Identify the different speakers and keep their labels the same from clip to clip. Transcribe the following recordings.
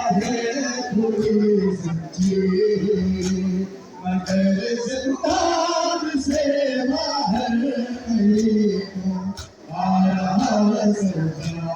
Speaker 1: है पूरी जिंदगी मगर जिंदान से बाहर नहीं हूँ आ रहा सजा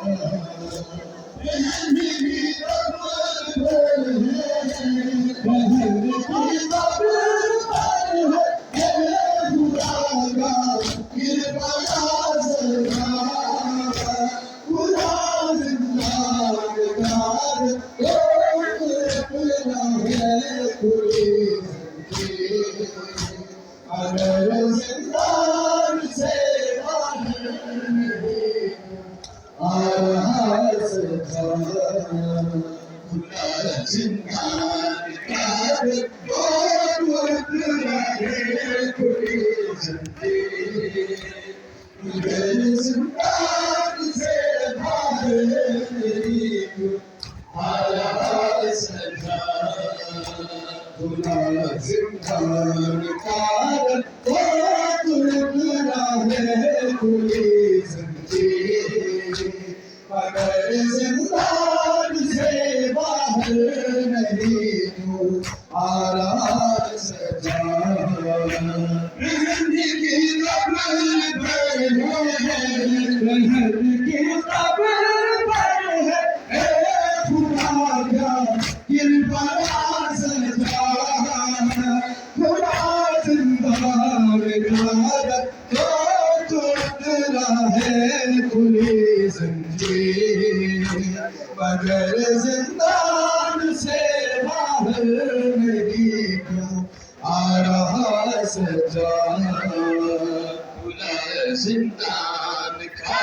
Speaker 1: अगर जिंदान से बाहर नहीं आ रहा सजा खुदा जिंदान का बहुत रहे पूरी जिंदगी अगर जिंदान से बाहर नहीं आ रहा सजा खुदा जिंदान का पूरी जिंदगी मगर जिंदान से बाहर नहीं हूँ आ रहा सजा जिंदगी कब्र पर है खुदा का कृपा सजा खुदा जिंदान है खुली जिंदगी मगर जिंदान से बाहर नहीं क्यों आ रहा सजा खुला जिंदान का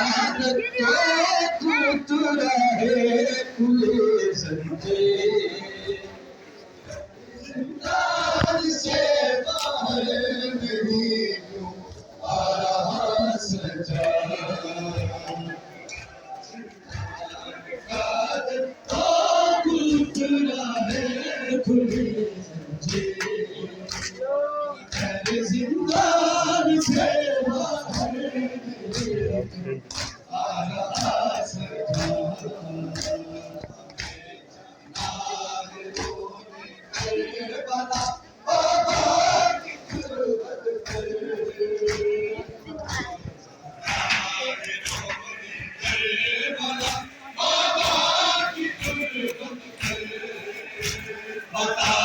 Speaker 1: टूट रहे खुली जिंदगी जिंदान से बाहर नहीं क्यों आ रहा सजा जिंदान से बाहर नहीं आ रहा सजा बता